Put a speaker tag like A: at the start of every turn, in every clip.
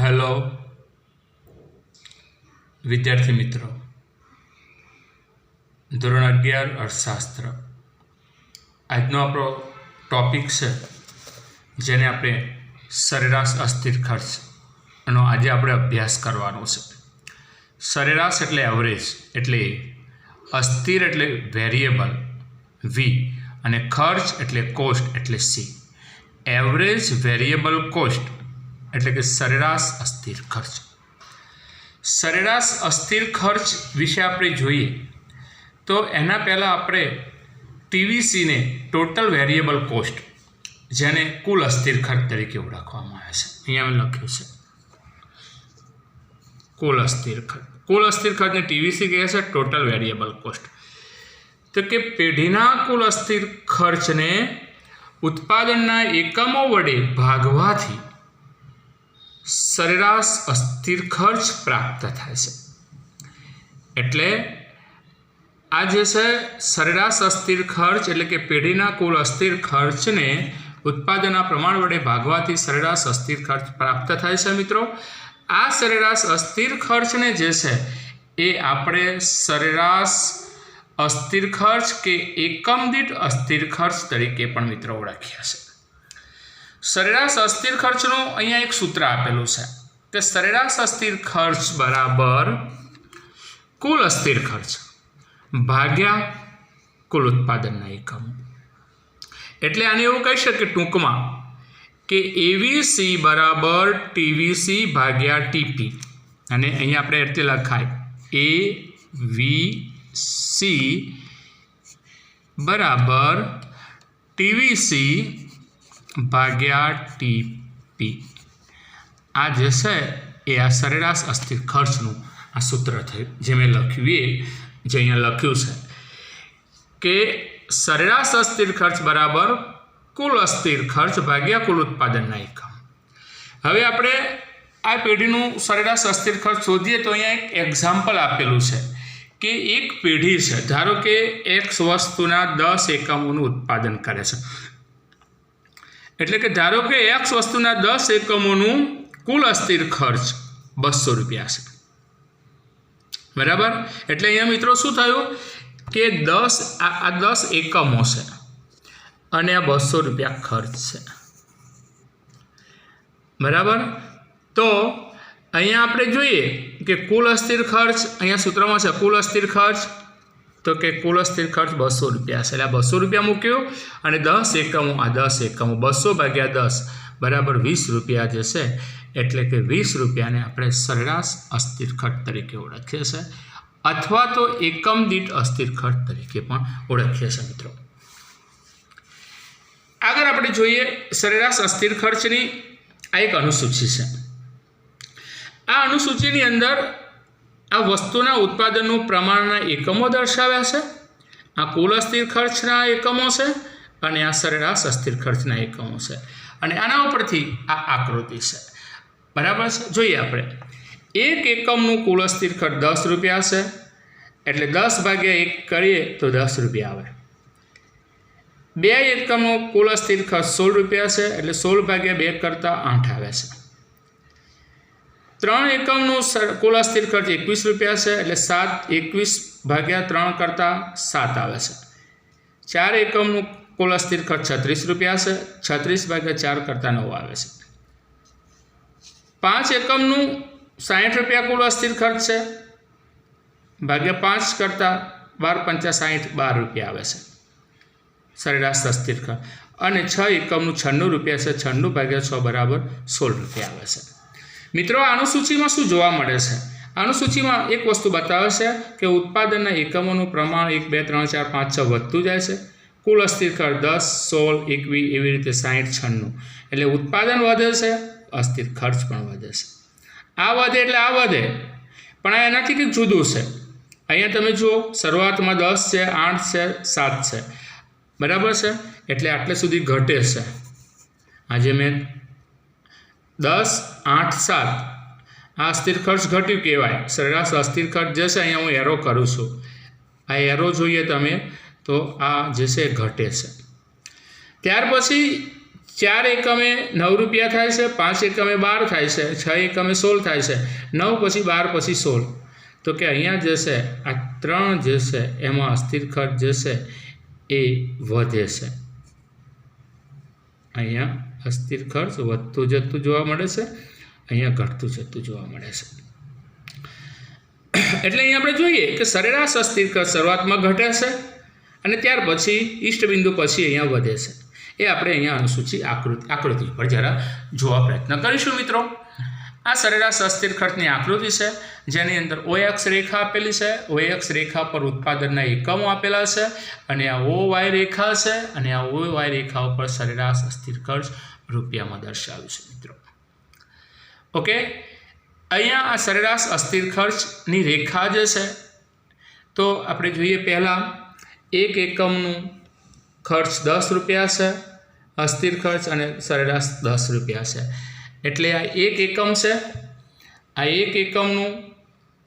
A: Hello વિદ્યાર્થી મિત્રો, ધોરણ 11 અર્થશાસ્ત્ર આજનો આપણો ટોપિક છે જેને આપણે સરેરાશ અસ્થિર ખર્ચનો આજે આપણે અભ્યાસ કરવાનો છે. સરેરાશ એટલે એવરેજ, એટલે અસ્થિર એટલે વેરિયેબલ વી, અને ખર્ચ એટલે કોસ્ટ એટલે સી. એવરેજ વેરિયેબલ કોસ્ટ એટલે કે સરેરાશ અસ્થિર ખર્ચ. સરેરાશ અસ્થિર ખર્ચ વિશે આપણે જોઈએ તો એના પહેલાં આપણે ટીવીસીને ટોટલ વેરિયેબલ કોસ્ટ, જેને કુલ અસ્થિર ખર્ચ તરીકે ઓળખવામાં આવે છે, અહીંયા મેં લખ્યું છે કુલ અસ્થિર ખર્ચ. કુલ અસ્થિર ખર્ચને ટીવીસી કહે છે ટોટલ વેરિયેબલ કોસ્ટ. તો કે પેઢીના કુલ અસ્થિર ખર્ચને ઉત્પાદનના એકમો વડે ભાગવાથી સરેરાશ અસ્થિર ખર્ચ પ્રાપ્ત થાય છે. એટલે આ જે છે સરેરાશ અસ્થિર ખર્ચ એટલે કે પેઢીના કુલ અસ્થિર ખર્ચને ઉત્પાદનના પ્રમાણ વડે ભાગવાથી સરેરાશ અસ્થિર ખર્ચ પ્રાપ્ત થાય છે. મિત્રો, આ સરેરાશ અસ્થિર ખર્ચને જે છે એ આપણે સરેરાશ અસ્થિર ખર્ચ કે એકમ દીઠ અસ્થિર ખર્ચ તરીકે પણ મિત્રો ઓળખ્યા છે. સરેરાશ અસ્થિર ખર્ચનું અહીંયા એક સૂત્ર આપેલું છે કે સરેરાશ અસ્થિર ખર્ચ બરાબર કુલ અસ્થિર ખર્ચ ભાગ્યા કુલ ઉત્પાદનના એકમો. એટલે આને એવું કહી શકીએ ટૂંકમાં કે એવીસી બરાબર ટીવીસી ભાગ્યા ટીપી, અને અહીંયા આપણે એટલે લખાય એવીસી બરાબર ટીવીસી ભાગ્યા ટીપી. આ જે છે એ આ સરેરાશ અસ્થિર ખર્ચનું આ સૂત્ર થયું, જે મેં લખ્યું એ જે અહીંયા લખ્યું છે કે સરેરાશ અસ્થિર ખર્ચ બરાબર કુલ અસ્થિર ખર્ચ ભાગ્યા કુલ ઉત્પાદનના એકમ. હવે આપણે આ પેઢીનું સરેરાશ અસ્થિર ખર્ચ શોધીએ તો અહીંયા એક એક્ઝામ્પલ આપેલું છે કે એક પેઢી છે, ધારો કે એક્સ વસ્તુના 10 એકમોનું ઉત્પાદન કરે છે. એટલે કે ધારો કે એક્સ વસ્તુના 10 એકમોનું કુલ અસ્થિર ખર્ચ 200 રૂપિયા છે. બરાબર? એટલે અહીંયા મિત્રો શું થયું કે 10 એકમો છે અને આ 200 રૂપિયા ખર્ચ છે. બરાબર? તો અહીંયા આપણે જોઈએ કે કુલ અસ્થિર ખર્ચ અહીંયા સૂત્રમાં છે કુલ અસ્થિર ખર્ચ, તો કે કુલ અસ્થિર ખર્ચ 200 રૂપિયા છે. એટલે આ 200 રૂપિયા મૂક્યો અને 10 એકમો, આ 10 એકમો 200 ભાગ્યા 10 બરાબર 20 રૂપિયા જે છે. એટલે કે 20 રૂપિયાને આપણે સરેરાશ અસ્થિર ખર્ચ તરીકે ઓળખીએ છીએ, અથવા તો એકમ દીઠ અસ્થિર ખર્ચ તરીકે પણ ઓળખીએ છીએ. મિત્રો, આગળ આપણે જોઈએ સરેરાશ અસ્થિર ખર્ચની આ એક અનુસૂચિ છે. આ અનુસૂચિની અંદર આ વસ્તુના ઉત્પાદનનું પ્રમાણના એકમો દર્શાવ્યા છે. આ કુલ અસ્થિર ખર્ચના એકમો છે અને આ સરેરાશ અસ્થિર ખર્ચના એકમો છે, અને આના ઉપરથી આ આકૃતિ છે. બરાબર છે? જોઈએ આપણે એક એકમનું કુલ અસ્થિર ખર્ચ 10 રૂપિયા છે, એટલે 10 ભાગ્યા 1 કરીએ તો 10 રૂપિયા આવે. 2 એકમનો કુલ અસ્થિર ખર્ચ 16 રૂપિયા છે, એટલે 16 ભાગ્યા 2 કરતાં 8 આવે છે. 3 એકમનું કુલ અસ્થિર ખર્ચ 21 રૂપિયા છે, એટલે 21 ભાગ્યા 3 કરતાં 7 આવે છે. 4 એકમનું કુલ અસ્થિર ખર્ચ 36 રૂપિયા છે, 36 ભાગ્યા 4 કરતાં 9 આવે છે. 5 એકમનું 60 રૂપિયા કુલ અસ્થિર ખર્ચ છે, ભાગ્યા 5 કરતાં 12 પંચા 60, 12 રૂપિયા આવે છે સરેરાશ અસ્થિર ખર્ચ. અને 6 એકમનું 96 રૂપિયા છે, 96 ભાગ્યા 6 બરાબર 16 રૂપિયા આવે છે. મિત્રો, આ અનુસૂચિમાં શું જોવા મળે છે? અનુસૂચિમાં એક વસ્તુ બતાવે છે કે ઉત્પાદનના એકમોનું પ્રમાણ 1, 2, 3, 4, 5, 6 વધતું જાય છે. કુલ અસ્થિર ખર્ચ 10, 16, 21 એવી રીતે 60, 96. એટલે ઉત્પાદન વધે છે, અસ્થિર ખર્ચ પણ વધે છે. આ વધે એટલે આ વધે, પણ આ એનાથી કંઈક જુદું છે. અહીંયા તમે જુઓ, શરૂઆતમાં 10 છે, 8 છે, 7 છે. બરાબર છે? એટલે આટલે સુધી ઘટે છે. આજે મેં 10, 8, 7 આ અસ્થિર ખર્ચ ઘટ્યું કહેવાય. સરેરાશ અસ્થિર ખર્ચ જે છે અહીંયા હું એરો કરું છું, આ એરો જોઈએ તમે તો આ જે છે ઘટે છે. ત્યાર પછી 4 એકમે 9 રૂપિયા થાય છે, 5 એકમે 12 થાય છે, 6 એકમે 16 થાય છે, 9 પછી 12 પછી 16. તો કે અહીંયા જે છે આ 3 જે છે એમાં અસ્થિર ખર્ચ જે છે એ વધે છે. અહીંયા અસ્થિર ખર્ચ વધતું જતું જોવા મળે છે, અહીંયા ઘટતું જતું જોવા મળે છે. એટલે અહીંયા આપણે જોઈએ કે સરેરાશ અસ્થિર ખર્ચ શરૂઆતમાં ઘટે છે અને ત્યાર પછી ઈષ્ટ બિંદુ પછી અહીંયા વધે છે. એ આપણે અહીંયા અનુસૂચિ આકૃતિ પર જરા જોવા પ્રયત્ન કરીશું મિત્રો. આ સરેરાશ અસ્થિર ખર્ચની આકૃતિ છે જેની અંદર OX રેખા આપેલી છે. OX રેખા પર ઉત્પાદનના એકમો આપેલા છે અને આ OY રેખા છે અને આ OY રેખા ઉપર સરેરાશ અસ્થિર ખર્ચ રૂપિયામાં દર્શાવ્યું છે મિત્રો. ઓકે, અહીંયા આ સરેરાશ અસ્થિર ખર્ચની રેખા જે છે તો આપણે જોઈએ પહેલાં 1 એકમનું ખર્ચ 10 રૂપિયા છે, અસ્થિર ખર્ચ અને સરેરાશ 10 રૂપિયા છે. એટલે આ 1 એકમ છે, આ 1 એકમનું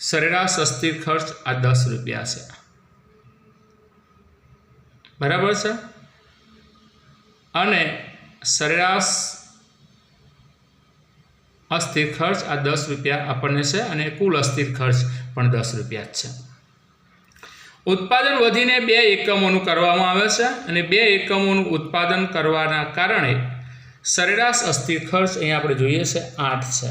A: સરેરાશ અસ્થિર ખર્ચ આ 10 રૂપિયા છે. બરાબર છે. અને સરેરાશ અસ્થિર ખર્ચ આ 10 રૂપિયા આપણને છે અને કુલ અસ્થિર ખર્ચ પણ 10 રૂપિયા જ છે. ઉત્પાદન વધીને 2 એકમોનું કરવામાં આવે છે અને 2 એકમોનું ઉત્પાદન કરવાના કારણે સરેરાશ અસ્થિર ખર્ચ અહીંયા આપણે જોઈએ છે 8 છે.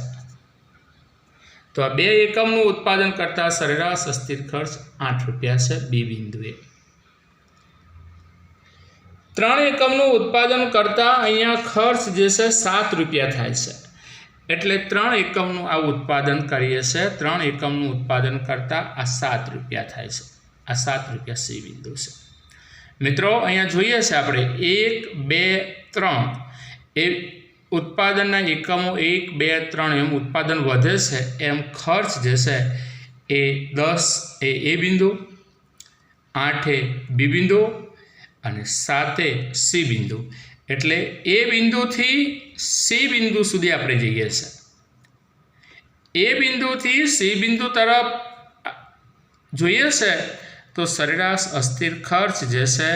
A: તો આ 2 એકમનું ઉત્પાદન કરતા સરેરાશ અસ્થિર ખર્ચ 8 રૂપિયા છે બી બિંદુએ. 3 એકમનું ઉત્પાદન કરતા અહીંયા ખર્ચ જે છે 7 રૂપિયા થાય છે. એટલે 3 એકમનું આ ઉત્પાદન કરીએ છીએ, 3 એકમનું ઉત્પાદન કરતા આ 7 રૂપિયા થાય છે. આ 7 રૂપિયા સી બિંદુ છે મિત્રો. અહીંયા જોઈએ છે આપણે 1, 2, 3 એ ઉત્પાદનના એકમો 1, 2, 3 એમ ઉત્પાદન વધે છે એમ ખર્ચ જે છે એ 10 એ એ બિંદુ, 8 એ બી બિંદુ અને 7 એ સી બિંદુ. એટલે એ બિંદુથી સી બિંદુ સુધી આપણે જઈએ છીએ. એ બિંદુથી સી બિંદુ તરફ જોઈએ છે તો સરેરાશ અસ્થિર ખર્ચ જે છે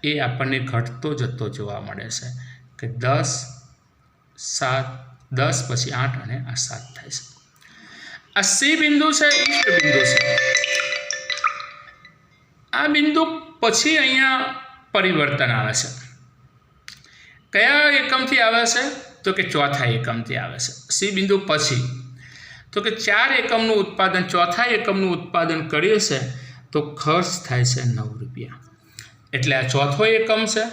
A: એ આપણને ઘટતો જતો જોવા મળે છે કે 10, 7, 10 પછી 8 અને આ 7 થાય છે. આ સી બિંદુ છે, ઈષ્ટ બિંદુ છે. આ બિંદુ પછી અહીંયા પરિવર્તન આવે છે. કયા એકમથી આવે છે તો કે ચોથા એકમથી આવે છે. સી બિંદુ પછી તો કે 4 એકમનું ઉત્પાદન, ચોથા એકમનું ઉત્પાદન કરીએ છે તો ખર્ચ થાય છે 9 રૂપિયા. એટલે આ ચોથો એકમ છે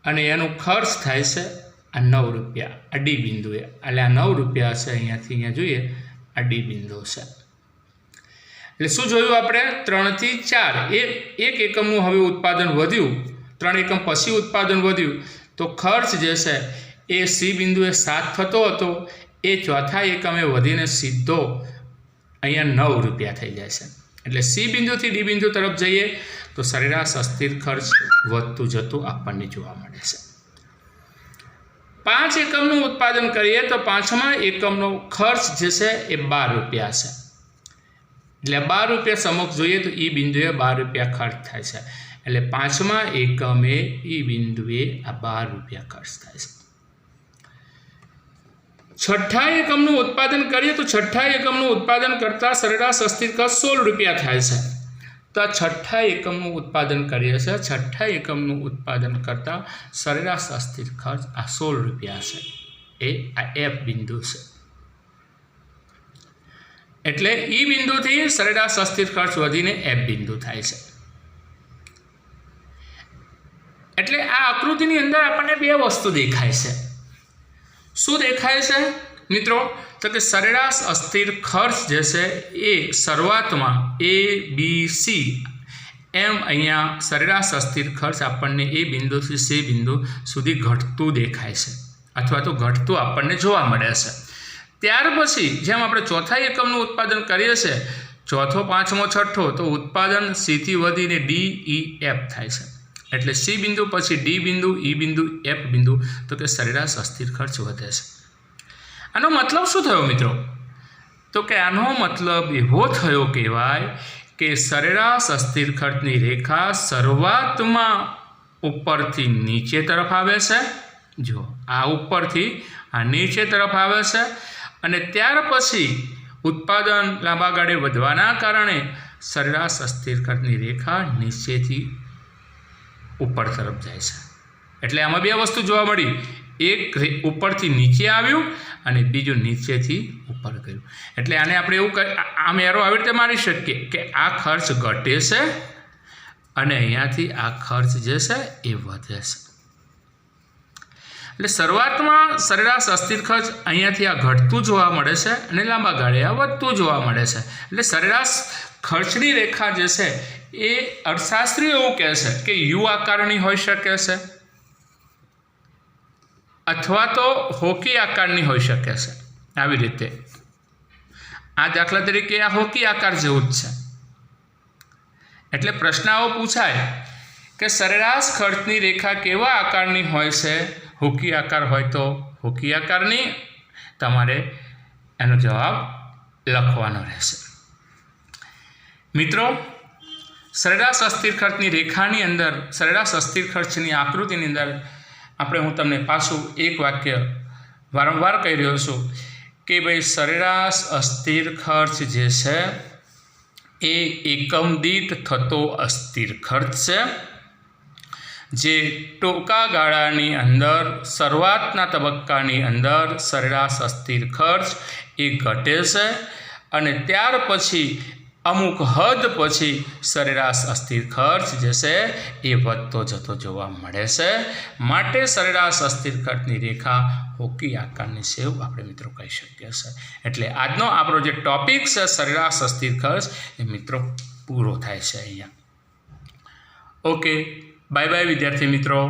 A: અને એનું ખર્ચ થાય છે આ 9 રૂપિયા આ ડી બિંદુએ. એટલે આ 9 રૂપિયા છે અહીંયાથી અહીંયા જોઈએ આ ડી બિંદુ છે. એટલે શું જોયું આપણે? 3 થી 4 એક એકમનું હવે ઉત્પાદન વધ્યું, 3 એકમ પછી ઉત્પાદન વધ્યું તો ખર્ચ જે છે એ સી બિંદુએ 7 થતો હતો એ ચોથા એકમે વધીને સીધો અહીંયા 9 રૂપિયા થઈ જાય છે. એટલે સી બિંદુથી ડી બિંદુ તરફ જઈએ તો સરેરાશ અસ્થિર ખર્ચ વધતું જતું આપણને જોવા મળે છે. 5 એકમનું ઉત્પાદન કરીએ તો 5મા એકમનો ખર્ચ જે છે એ 12 રૂપિયા છે. એટલે 12 રૂપિયા સમક્ષ જોઈએ તો ઈ બિંદુએ 12 રૂપિયા ખર્ચ થાય છે. એટલે 5મા એકમે ઈ બિંદુએ આ 12 રૂપિયા ખર્ચ થાય છે. 6ઠ્ઠા એકમનું ઉત્પાદન કરીએ તો 6ઠ્ઠા એકમનું ઉત્પાદન કરતા સરેરાશ અસ્થિર ખર્ચ 16 રૂપિયા થાય છે. તો આ 6ઠ્ઠા એકમનું ઉત્પાદન કરીએ છીએ, 6ઠ્ઠા એકમનું ઉત્પાદન કરતા સરેરાશ અસ્થિર ખર્ચ આ 16 રૂપિયા છે. એ આ એફ બિંદુ છે. એટલે ઈ બિંદુથી સરેરાશ અસ્થિર ખર્ચ વધીને એફ બિંદુ થાય છે. એટલે આ આકૃતિની અંદર આપણને 2 વસ્તુ દેખાય છે. શું દેખાય છે મિત્રો? તો કે સરેરાશ અસ્થિર ખર્ચ જે છે એ શરૂઆતમાં એ બી સી એમ અહીંયા સરેરાશ અસ્થિર ખર્ચ આપણને એ બિંદુથી સી બિંદુ સુધી ઘટતું દેખાય છે અથવા તો ઘટતું આપણને જોવા મળે છે. ત્યાર પછી જેમ આપણે ચોથા એકમનું ઉત્પાદન કરીએ છીએ, ચોથો, પાંચમો, છઠ્ઠો, તો ઉત્પાદન સીથી વધીને ડી, ઈ, એફ થાય છે. એટલે સી બિંદુ પછી ડી બિંદુ, ઈ બિંદુ, એફ બિંદુ, તો કે સરેરાશ અસ્થિર ખર્ચ વધે છે. આનો મતલબ શું થયો મિત્રો? તો કે આનો મતલબ એવો થયો કહેવાય કે સરેરાશ અસ્થિર ખર્ચની રેખા શરૂઆતમાં ઉપરથી નીચે તરફ આવે છે જો આ ઉપરથી આ નીચે તરફ આવે છે અને ત્યાર પછી ઉત્પાદન લાંબા ગાળે વધવાના કારણે સરેરાશ અસ્થિર ખર્ચની રેખા નીચેથી ઉપર તરફ જાય છે. એટલે આમાં બે વસ્તુ જોવા મળી, એક ઉપરથી નીચે આવ્યું અને બીજું નીચેથી ઉપર ગયું. એટલે આને આપણે એવું આમ એરો આવી રીતે મારી શકીએ કે આ ખર્ચ ઘટે છે અને અહીંયાથી આ ખર્ચ જે છે એ વધે છે. એટલે શરૂઆતમાં સરેરાશ અસ્થિર ખર્ચ અહીંયાથી આ ઘટતું જોવા મળે છે અને લાંબા ગાળે આ વધતું જોવા મળે છે. એટલે સરેરાશ ખર્ચની રેખા જે છે એ અર્થશાસ્ત્રીઓ એવું કહે છે કે યુ આકારની હોઈ શકે છે અથવા તો હોકી આકારની હોઈ શકે છે. આવી રીતે આ દાખલા તરીકે આ હોકી આકાર જેવું જ છે. એટલે પ્રશ્ન આવો પૂછાય કે સરેરાશ ખર્ચની રેખા કેવા આકારની હોય છે? હોકી આકાર હોય તો હોકી આકારની. તમારે એનો જવાબ લખવાનો રહેશે. મિત્રો, સરેરાશ અસ્થિર ખર્ચની રેખાની અંદર સરેરાશ અસ્થિર ખર્ચની આકૃતિની અંદર હું તમને પાછું એક વાક્ય વારંવાર કહી રહ્યો છું કે ભાઈ સરેરાશ અસ્થિર ખર્ચ જે છે એ એકમ દીઠ થતો અસ્થિર ખર્ચ છે, જે ટૂંકા ગાળાની અંદર શરૂઆતના તબક્કાની અંદર સરેરાશ અસ્થિર ખર્ચ એ ઘટે છે અને ત્યાર પછી અમુક હદ પછી સરેરાશ અસ્થિર ખર્ચ જે છે એ વધતો જતો જોવા મળે છે. માટે સરેરાશ અસ્થિર ખર્ચની રેખા હોકી આકારની છે એવું આપણે મિત્રો કહી શકીએ છીએ. એટલે આજનો આપણો જે ટોપિક છે સરેરાશ અસ્થિર ખર્ચ એ મિત્રો પૂરો થાય છે અહીંયા. ઓકે, બાય બાય વિદ્યાર્થી મિત્રો.